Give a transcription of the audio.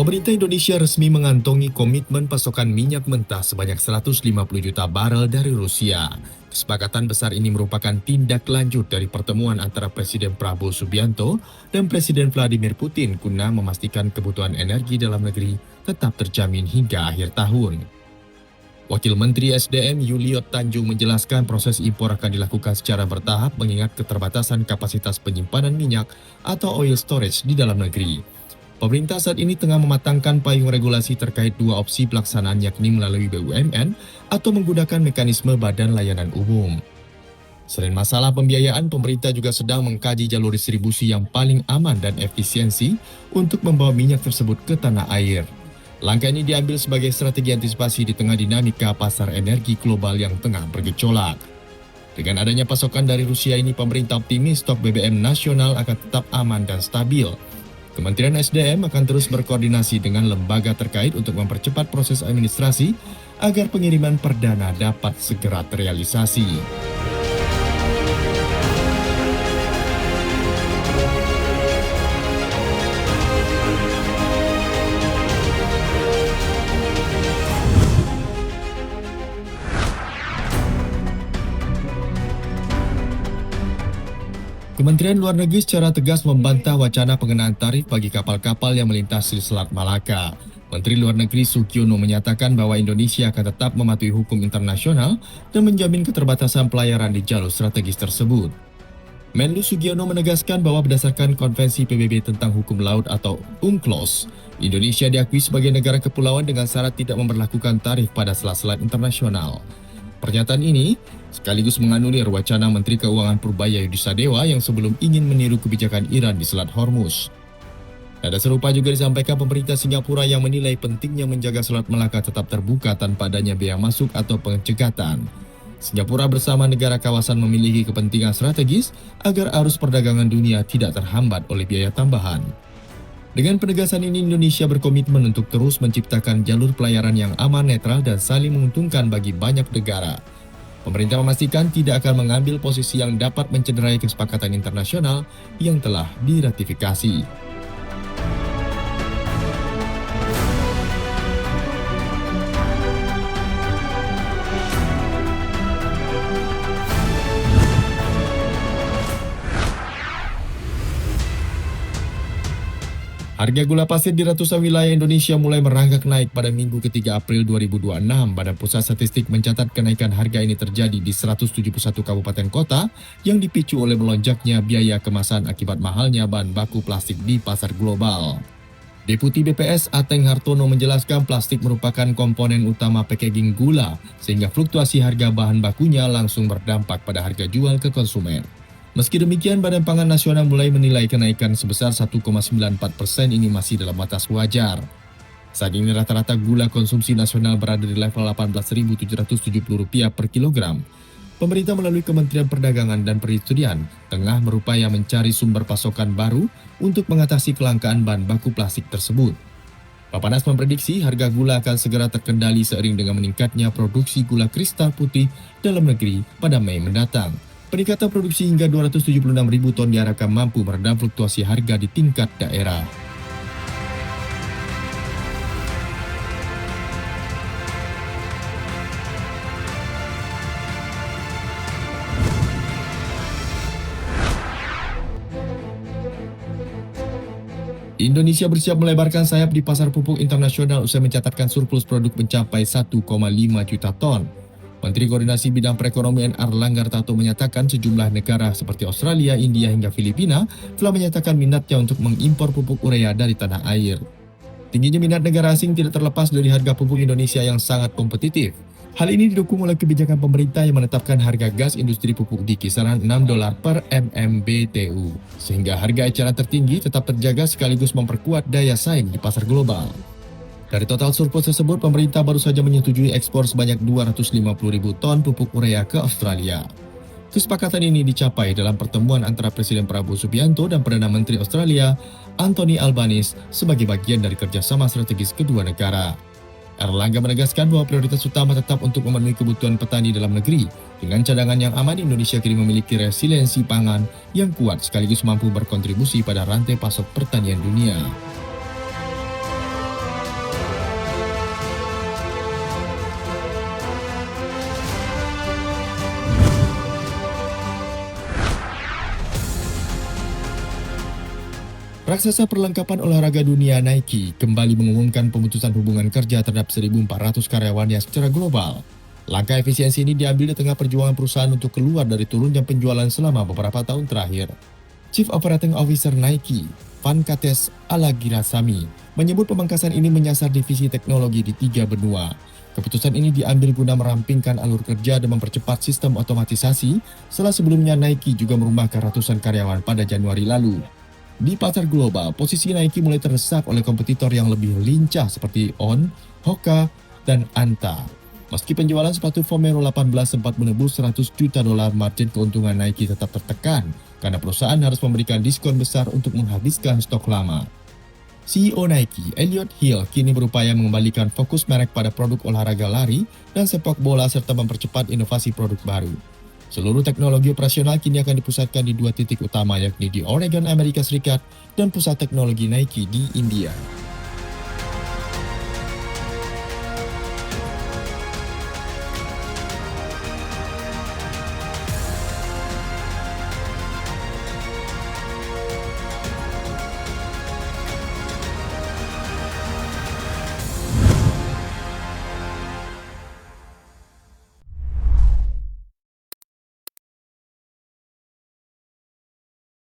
Pemerintah Indonesia resmi mengantongi komitmen pasokan minyak mentah sebanyak 150 juta barel dari Rusia. Kesepakatan besar ini merupakan tindak lanjut dari pertemuan antara Presiden Prabowo Subianto dan Presiden Vladimir Putin guna memastikan kebutuhan energi dalam negeri tetap terjamin hingga akhir tahun. Wakil Menteri SDM Yuliot Tanjung menjelaskan proses impor akan dilakukan secara bertahap mengingat keterbatasan kapasitas penyimpanan minyak atau oil storage di dalam negeri. Pemerintah saat ini tengah mematangkan payung regulasi terkait dua opsi pelaksanaan yakni melalui BUMN atau menggunakan mekanisme Badan Layanan Umum. Selain masalah pembiayaan, pemerintah juga sedang mengkaji jalur distribusi yang paling aman dan efisiensi untuk membawa minyak tersebut ke tanah air. Langkah ini diambil sebagai strategi antisipasi di tengah dinamika pasar energi global yang tengah bergejolak. Dengan adanya pasokan dari Rusia ini, pemerintah optimis stok BBM nasional akan tetap aman dan stabil. Kementerian SDM akan terus berkoordinasi dengan lembaga terkait untuk mempercepat proses administrasi agar pengiriman perdana dapat segera terrealisasi. Kementerian Luar Negeri secara tegas membantah wacana pengenaan tarif bagi kapal-kapal yang melintasi Selat Malaka. Menteri Luar Negeri Sugiono menyatakan bahwa Indonesia akan tetap mematuhi hukum internasional dan menjamin keterbatasan pelayaran di jalur strategis tersebut. Menlu Sugiono menegaskan bahwa berdasarkan Konvensi PBB tentang Hukum Laut atau UNCLOS, Indonesia diakui sebagai negara kepulauan dengan syarat tidak memberlakukan tarif pada selat-selat internasional. Pernyataan ini sekaligus menganulir wacana Menteri Keuangan Purbaya Yudisadewa yang sebelum ingin meniru kebijakan Iran di Selat Hormuz. Nada serupa juga disampaikan pemerintah Singapura yang menilai pentingnya menjaga Selat Malaka tetap terbuka tanpa adanya biaya masuk atau pencegatan. Singapura bersama negara kawasan memiliki kepentingan strategis agar arus perdagangan dunia tidak terhambat oleh biaya tambahan. Dengan penegasan ini, Indonesia berkomitmen untuk terus menciptakan jalur pelayaran yang aman, netral, dan saling menguntungkan bagi banyak negara. Pemerintah memastikan tidak akan mengambil posisi yang dapat mencederai kesepakatan internasional yang telah diratifikasi. Harga gula pasir di ratusan wilayah Indonesia mulai merangkak naik pada Minggu ketiga April 2026. Badan Pusat Statistik mencatat kenaikan harga ini terjadi di 171 kabupaten kota yang dipicu oleh melonjaknya biaya kemasan akibat mahalnya bahan baku plastik di pasar global. Deputi BPS Ateng Hartono menjelaskan plastik merupakan komponen utama packaging gula, sehingga fluktuasi harga bahan bakunya langsung berdampak pada harga jual ke konsumen. Meski demikian, Badan Pangan Nasional mulai menilai kenaikan sebesar 1,94% ini masih dalam batas wajar. Saat ini rata-rata gula konsumsi nasional berada di level Rp18.770 per kilogram. Pemerintah melalui Kementerian Perdagangan dan Perindustrian tengah berupaya mencari sumber pasokan baru untuk mengatasi kelangkaan bahan baku plastik tersebut. Bapanas memprediksi harga gula akan segera terkendali seiring dengan meningkatnya produksi gula kristal putih dalam negeri pada Mei mendatang. Peningkatan produksi hingga 276.000 ton diharapkan mampu meredam fluktuasi harga di tingkat daerah. Indonesia bersiap melebarkan sayap di pasar pupuk internasional usai mencatatkan surplus produk mencapai 1,5 juta ton. Menteri Koordinasi Bidang Perekonomian Airlangga Hartarto menyatakan sejumlah negara seperti Australia, India, hingga Filipina telah menyatakan minatnya untuk mengimpor pupuk urea dari tanah air. Tingginya minat negara asing tidak terlepas dari harga pupuk Indonesia yang sangat kompetitif. Hal ini didukung oleh kebijakan pemerintah yang menetapkan harga gas industri pupuk di kisaran $6 per MMBTU, sehingga harga eceran tertinggi tetap terjaga sekaligus memperkuat daya saing di pasar global. Dari total surplus tersebut, pemerintah baru saja menyetujui ekspor sebanyak 250.000 ton pupuk urea ke Australia. Kesepakatan ini dicapai dalam pertemuan antara Presiden Prabowo Subianto dan Perdana Menteri Australia, Anthony Albanese, sebagai bagian dari kerjasama strategis kedua negara. Airlangga menegaskan bahwa prioritas utama tetap untuk memenuhi kebutuhan petani dalam negeri. Dengan cadangan yang aman, Indonesia kini memiliki resiliensi pangan yang kuat sekaligus mampu berkontribusi pada rantai pasok pertanian dunia. Raksasa perlengkapan olahraga dunia Nike kembali mengumumkan pemutusan hubungan kerja terhadap 1.400 karyawannya secara global. Langkah efisiensi ini diambil di tengah perjuangan perusahaan untuk keluar dari turunnya penjualan selama beberapa tahun terakhir. Chief Operating Officer Nike, Vankatesh Alagirasamy, menyebut pemangkasan ini menyasar divisi teknologi di 3 benua. Keputusan ini diambil guna merampingkan alur kerja dan mempercepat sistem otomatisasi, setelah sebelumnya Nike juga merumahkan ratusan karyawan pada Januari lalu. Di pasar global, posisi Nike mulai terdesak oleh kompetitor yang lebih lincah seperti On, Hoka, dan Anta. Meski penjualan sepatu Vomero 18 sempat menembus $100 juta, margin keuntungan Nike tetap tertekan karena perusahaan harus memberikan diskon besar untuk menghabiskan stok lama. CEO Nike, Elliot Hill, kini berupaya mengembalikan fokus merek pada produk olahraga lari dan sepak bola serta mempercepat inovasi produk baru. Seluruh teknologi operasional kini akan dipusatkan di 2 titik utama, yakni di Oregon, Amerika Serikat, dan pusat teknologi Nike di India.